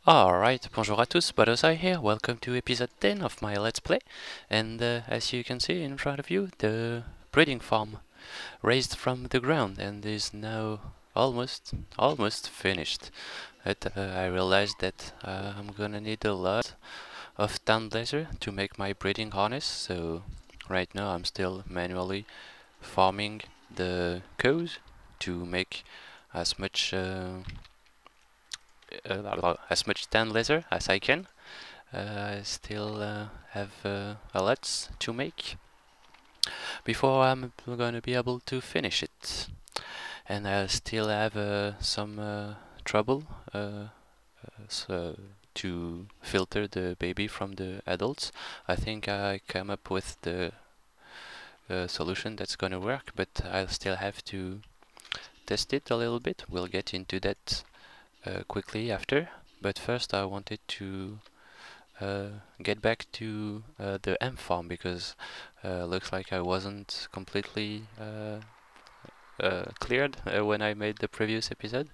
Alright, bonjour à tous, Battosay here, welcome to episode 10 of my Let's Play. And as you can see in front of you, the breeding farm raised from the ground and is now almost finished. But I realized that I'm gonna need a lot of tan laser to make my breeding harness, so right now I'm still manually farming the cows to make as much tan laser as I can. I still have a lot to make before I'm gonna be able to finish it, and I still have some trouble so to filter the baby from the adults. I think I came up with the solution that's gonna work, but I'll still have to test it a little bit. We'll get into that quickly after, but first I wanted to get back to the hemp farm because looks like I wasn't completely cleared when I made the previous episode,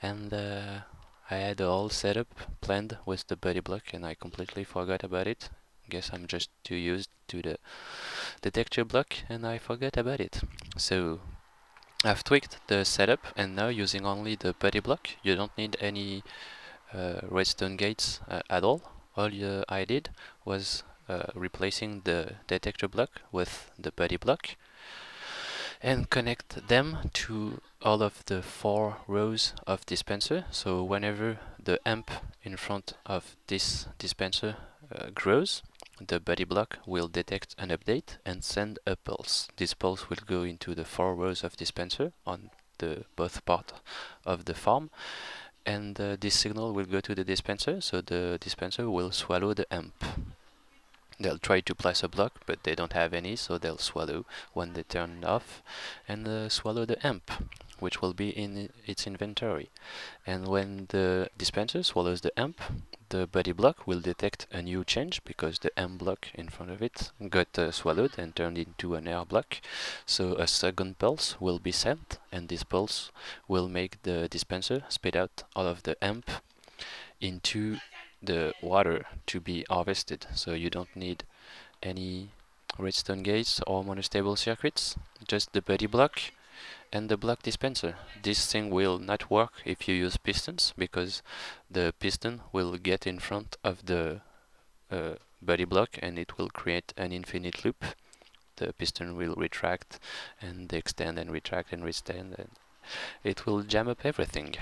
and I had all setup planned with the buddy block and I completely forgot about it. Guess I'm just too used to the texture block and I forgot about it. So I've tweaked the setup and now using only the buddy block, you don't need any redstone gates at all. All I did was replacing the detector block with the buddy block and connect them to all of the 4 rows of dispenser. So whenever the amp in front of this dispenser grows, the buddy block will detect an update and send a pulse. This pulse will go into the 4 rows of dispenser on the both part of the farm, and this signal will go to the dispenser, so the dispenser will swallow the amp. They'll try to place a block, but they don't have any, so they'll swallow when they turn it off, and swallow the amp, which will be in its inventory. And when the dispenser swallows the amp, the buddy block will detect a new change because the amp block in front of it got swallowed and turned into an air block. So a second pulse will be sent, and this pulse will make the dispenser spit out all of the amp into the water to be harvested. So you don't need any redstone gates or monostable circuits, just the buddy block and the block dispenser. This thing will not work if you use pistons because the piston will get in front of the buddy block and it will create an infinite loop. The piston will retract and extend and retract and extend, and it will jam up everything.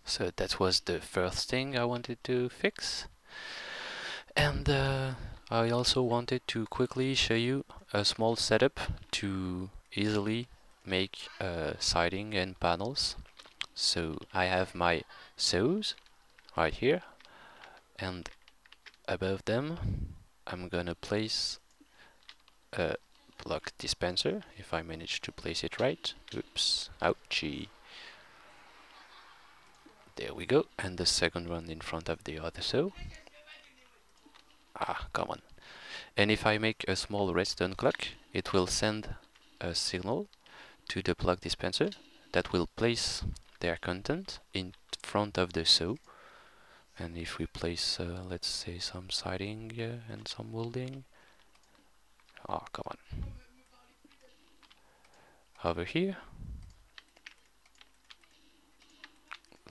So that was the first thing I wanted to fix. And I also wanted to quickly show you a small setup to easily make siding and panels. So I have my saws right here, and above them I'm gonna place a block dispenser, if I manage to place it right. Oops, ouchie. There we go, and the second one in front of the other saw. Ah, come on. And if I make a small redstone clock, it will send a signal to the block dispenser that will place their content in front of the saw. And if we place, let's say, some siding and some moulding. Oh, come on. Over here.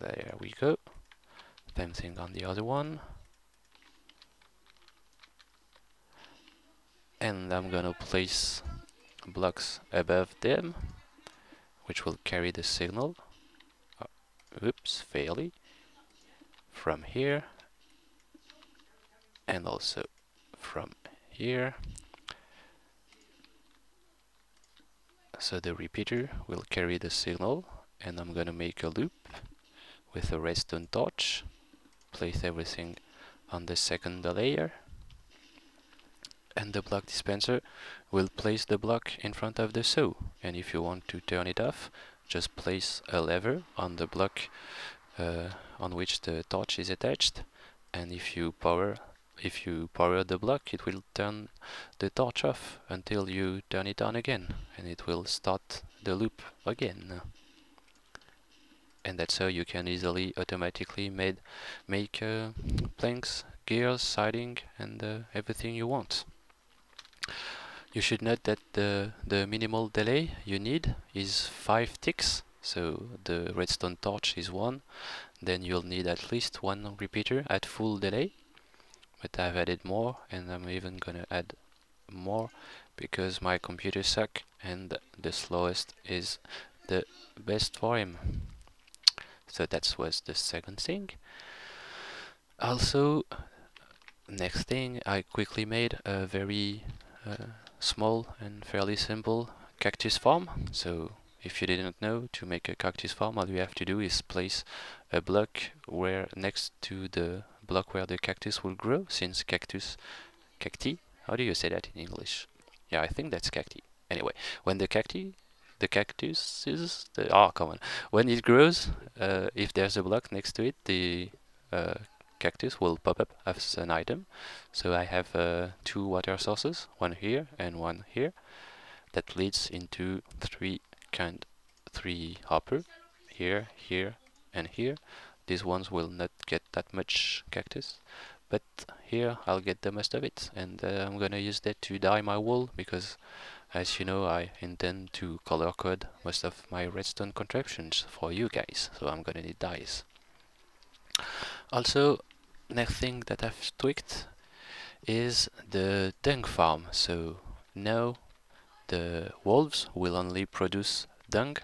There we go. Same thing on the other one. And I'm gonna place blocks above them, which will carry the signal. Oops, fairly. From here, and also from here. So the repeater will carry the signal, and I'm gonna make a loop with a redstone torch, place everything on the second layer, and the block dispenser will place the block in front of the saw. And if you want to turn it off, just place a lever on the block on which the torch is attached, and if you power the block, it will turn the torch off until you turn it on again, and it will start the loop again. and that's how you can easily automatically make planks, gears, siding, and everything you want. You should note that the minimal delay you need is 5 ticks, so the redstone torch is 1, then you'll need at least 1 repeater at full delay, but I've added more, and I'm even gonna add more because my computer suck and the slowest is the best for him. So that was the second thing. Also, next thing, I quickly made a very small and fairly simple cactus farm. So if you didn't know, to make a cactus farm, all you have to do is place a block where next to the block where the cactus will grow, since cacti, how do you say that in English? Yeah, I think that's cacti. Anyway, when the cactus is come on, when it grows, if there's a block next to it, the cactus will pop up as an item. So I have 2 water sources, one here and one here, that leads into 3 hopper, here, here, and here. These ones will not get that much cactus, but here I'll get the most of it, and I'm gonna use that to dye my wool, because as you know, I intend to color code most of my redstone contraptions for you guys, so I'm gonna need dyes. Also, next thing that I've tweaked is the dung farm. So now the wolves will only produce dung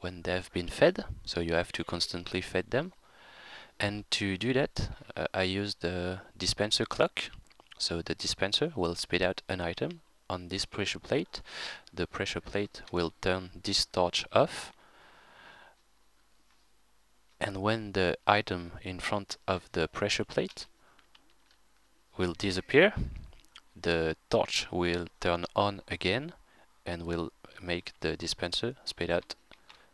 when they've been fed, so you have to constantly feed them. And to do that, I use the dispenser clock. So the dispenser will spit out an item on this pressure plate. The pressure plate will turn this torch off, and when the item in front of the pressure plate will disappear, the torch will turn on again and will make the dispenser spit out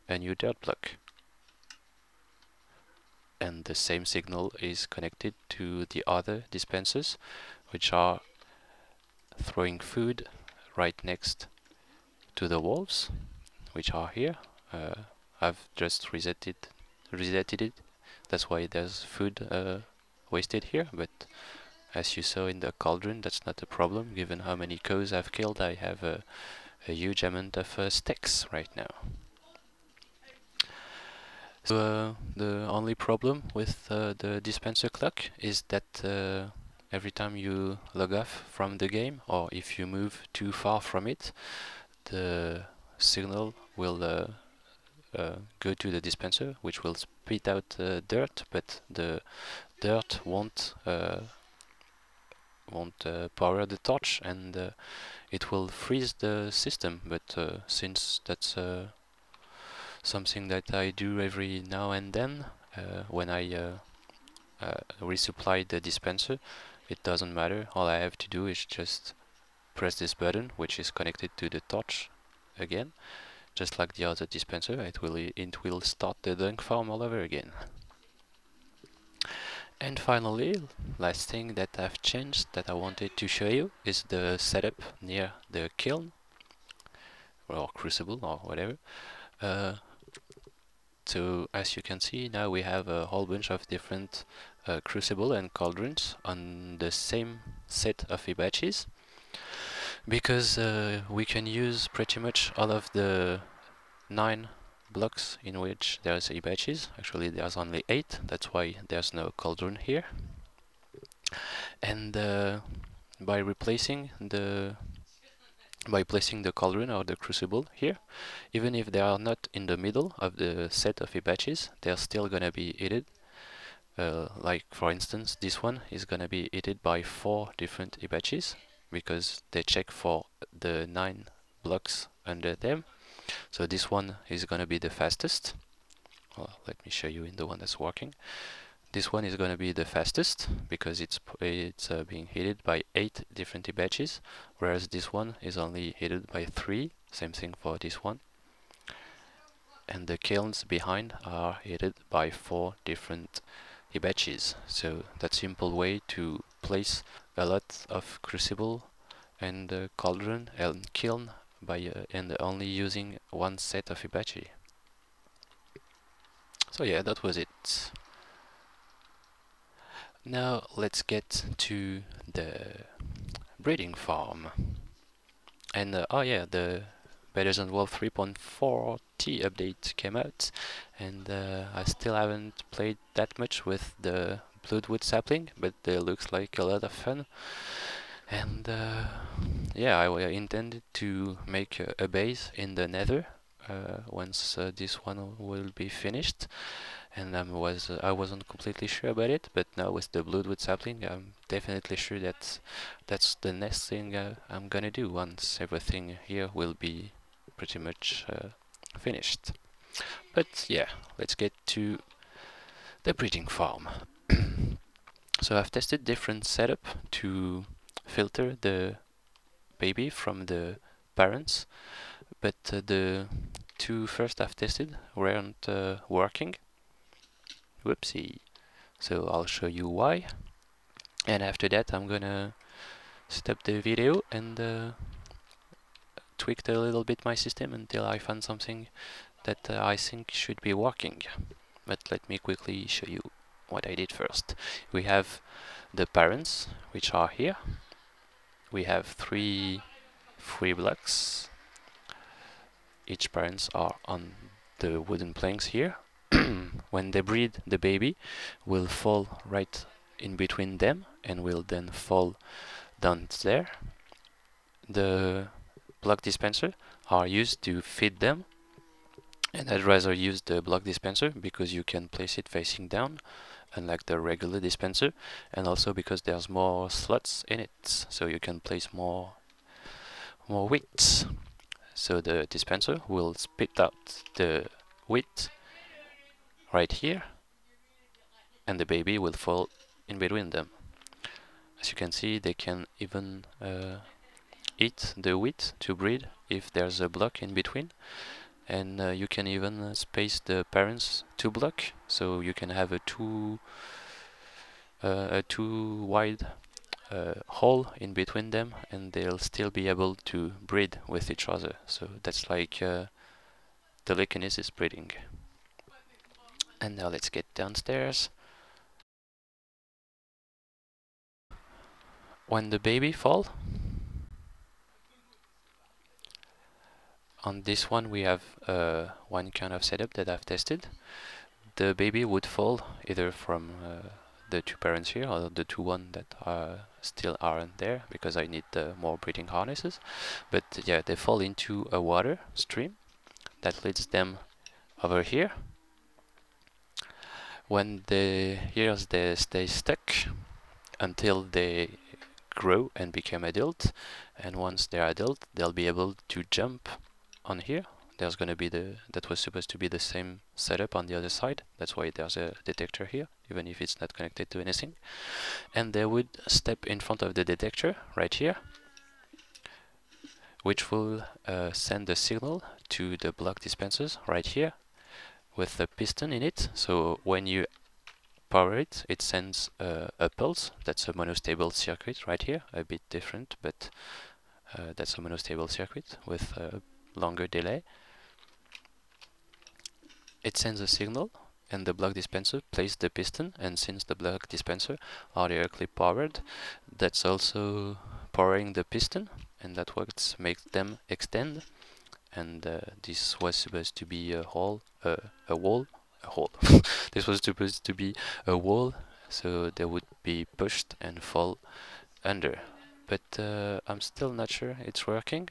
a new dirt block. And the same signal is connected to the other dispensers, which are throwing food right next to the wolves, which are here. I've just resetted it. That's why there's food wasted here, but as you saw in the cauldron, that's not a problem. Given how many cows I've killed, I have a huge amount of stacks right now. So the only problem with the dispenser clock is that every time you log off from the game, or if you move too far from it, the signal will go to the dispenser, which will spit out dirt, but the dirt won't power the torch, and it will freeze the system. But since that's something that I do every now and then, when I resupply the dispenser, it doesn't matter. All I have to do is just press this button, which is connected to the torch again, just like the other dispenser. It will start the dunk farm all over again. And finally, last thing that I've changed that I wanted to show you is the setup near the kiln or crucible or whatever. So as you can see, now we have a whole bunch of different crucible and cauldrons on the same set of Hibachis, because we can use pretty much all of the 9 blocks in which there's Hibachis. Actually there's only 8, that's why there's no cauldron here. And by placing the cauldron or the crucible here, even if they are not in the middle of the set of Hibachis, they're still gonna be heated. Like for instance, this one is gonna be heated by 4 different Hibachis, because they check for the 9 blocks under them. So this one is gonna be the fastest. Well, let me show you in the one that's working. This one is going to be the fastest because it's being heated by 8 different Hibachis, whereas this one is only heated by 3. Same thing for this one. And the kilns behind are heated by 4 different Hibachis. So that's a simple way to place a lot of crucible and cauldron and kiln by and only using one set of Hibachi. So So yeah, that was it. Now let's get to the breeding farm. And oh yeah, the Better Than Wolf 3.40 update came out, and I still haven't played that much with the Bloodwood sapling, but it looks like a lot of fun. And yeah, I intended to make a base in the Nether once this one will be finished, and I wasn't completely sure about it, but now with the Bloodwood sapling, I'm definitely sure that that's the next thing I'm gonna do once everything here will be pretty much finished. But yeah, let's get to the breeding farm. So I've tested different setup to filter the baby from the parents, but the two first I've tested weren't working. Whoopsie. So I'll show you why, and after that I'm gonna stop the video and tweak a little bit my system until I find something that I think should be working. But let me quickly show you what I did first. We have the parents, which are here. We have three blocks. Each parents are on the wooden planks here. When they breed, the baby will fall right in between them and will then fall down there. The block dispenser are used to feed them, and I'd rather use the block dispenser because you can place it facing down, unlike the regular dispenser, and also because there's more slots in it, so you can place more wheat. So the dispenser will spit out the wheat right here, and the baby will fall in between them. As you can see, they can even eat the wheat to breed if there's a block in between, and you can even space the parents to block, so you can have a too wide hole in between them, and they'll still be able to breed with each other. So that's like telekinesis breeding. And now let's get downstairs. When the baby fall, on this one we have one kind of setup that I've tested. The baby would fall either from the two parents here, or the two one that still aren't there, because I need more breeding harnesses. But yeah, they fall into a water stream that leads them over here. When they stay stuck until they grow and become adult, and once they're adult, they'll be able to jump on here. There's gonna be that was supposed to be the same setup on the other side. That's why there's a detector here, even if it's not connected to anything. And they would step in front of the detector right here, which will send a signal to the block dispensers right here with a piston in it. So when you power it, it sends a pulse. That's a monostable circuit right here, a bit different, but that's a monostable circuit with a longer delay. It sends a signal, and the block dispenser plays the piston, and since the block dispenser are directly powered, that's also powering the piston, and that what makes them extend. And this was supposed to be a hole. This was supposed to be a wall, so they would be pushed and fall under. But I'm still not sure it's working.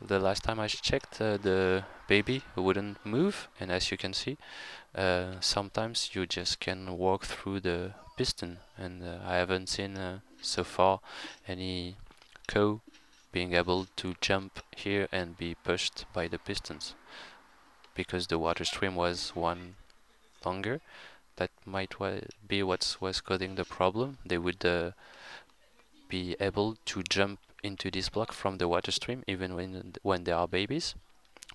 The last time I checked, the baby wouldn't move, and as you can see, sometimes you just can walk through the piston, and I haven't seen so far any cow being able to jump here and be pushed by the pistons, because the water stream was one longer. That might be what was causing the problem. They would be able to jump into this block from the water stream even when they are babies,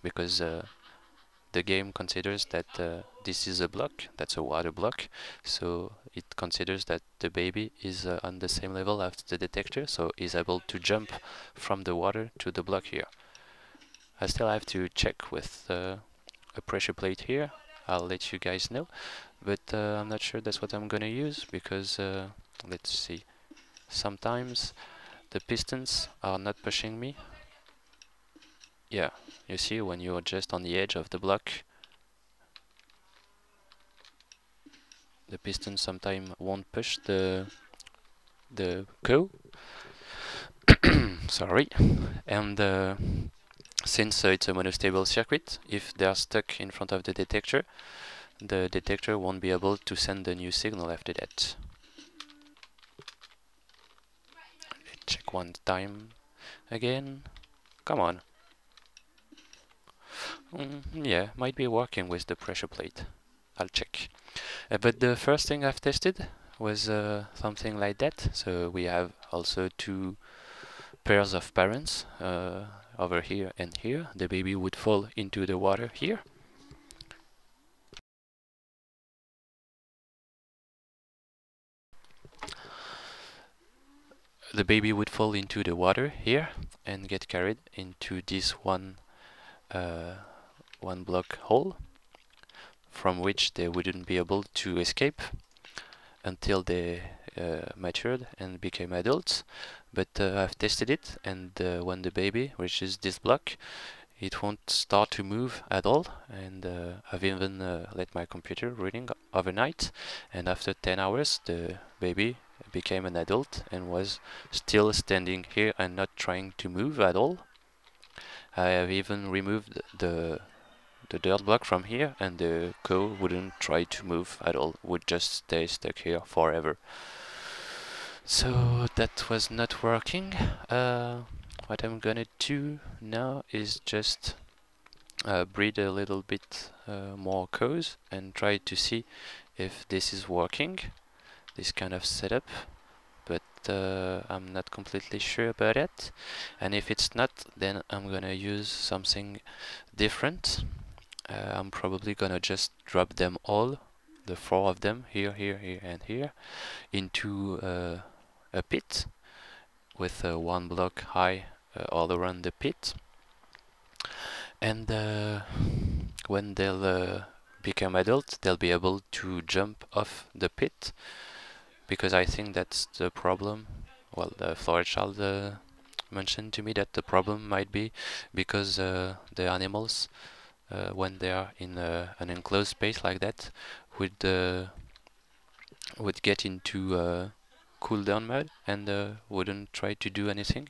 because the game considers that this is a block, that's a water block, so it considers that the baby is on the same level as the detector, so is able to jump from the water to the block here. I still have to check with a pressure plate here. I'll let you guys know. But I'm not sure that's what I'm gonna use, because let's see, sometimes the pistons are not pushing me. Yeah, you see, when you're just on the edge of the block, the piston sometimes won't push the cow. Sorry. And since it's a monostable circuit, if they are stuck in front of the detector won't be able to send a new signal after that. Let's check one time again. Come on. Yeah, might be working with the pressure plate. I'll check. But the first thing I've tested was something like that. So we have also two pairs of parents over here and here. The baby would fall into the water here. The baby would fall into the water here and get carried into this one block hole, from which they wouldn't be able to escape until they matured and became adults. But I've tested it, and when the baby reaches this block, it won't start to move at all. And I've even let my computer running overnight, and after 10 hours the baby became an adult and was still standing here and not trying to move at all. I have even removed the dirt block from here, and the cow wouldn't try to move at all, would just stay stuck here forever. So that was not working. What I'm gonna do now is just breed a little bit more cows and try to see if this is working, this kind of setup, but I'm not completely sure about it. And if it's not, then I'm gonna use something different. I'm probably gonna just drop them all, the 4 of them, here, here, here, and here, into a pit with 1 block high all around the pit. And when they'll become adult, they'll be able to jump off the pit, because I think that's the problem. Well, the flower child mentioned to me that the problem might be because the animals, when they are in an enclosed space like that, would get into cool down mode and wouldn't try to do anything.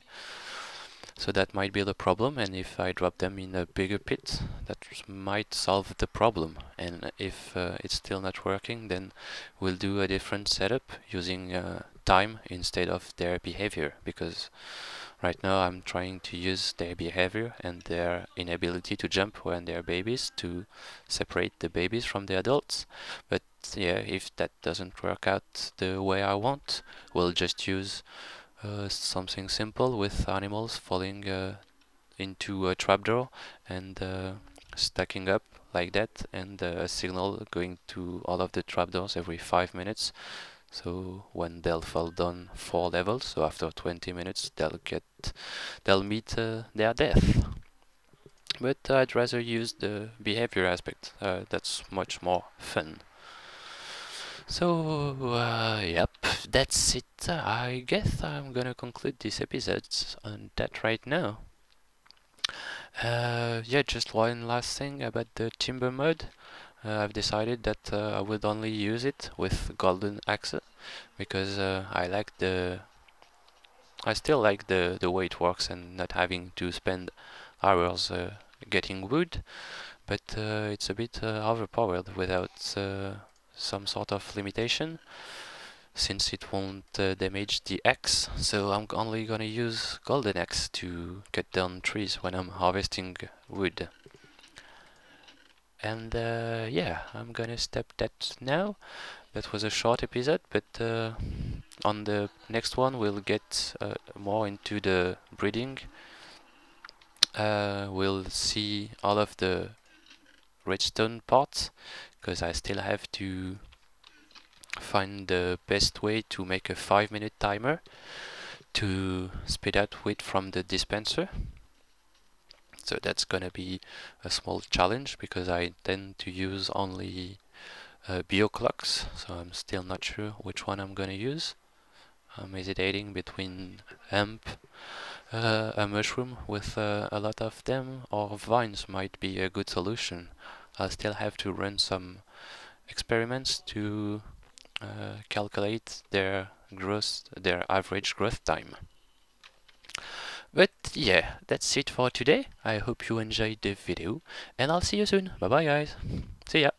So that might be the problem, and if I drop them in a bigger pit, that might solve the problem. And if it's still not working, then we'll do a different setup using time instead of their behavior, because right now I'm trying to use their behavior and their inability to jump when they're babies to separate the babies from the adults. But yeah, if that doesn't work out the way I want, we'll just use something simple with animals falling into a trapdoor and stacking up like that, and a signal going to all of the trapdoors every 5 minutes. So when they'll fall down 4 levels, so after 20 minutes they'll meet their death. But I'd rather use the behavior aspect. That's much more fun. So, yep, that's it. I guess I'm gonna conclude this episode on that right now. Yeah, just one last thing about the timber mode. I've decided that I would only use it with golden axe, because I still like the way it works and not having to spend hours getting wood, but it's a bit overpowered without some sort of limitation, since it won't damage the axe. So I'm only gonna use golden axe to cut down trees when I'm harvesting wood. And yeah, I'm gonna stop that now. That was a short episode, but on the next one we'll get more into the breeding. We'll see all of the redstone parts, because I still have to find the best way to make a 5-minute timer to speed out wheat from the dispenser. So that's gonna be a small challenge because I tend to use only bio clocks, so I'm still not sure which one I'm gonna use. I'm hesitating between hemp, a mushroom with a lot of them, or vines might be a good solution. I'll still have to run some experiments to calculate their average growth time. But yeah, that's it for today. I hope you enjoyed the video, and I'll see you soon. Bye bye guys. See ya.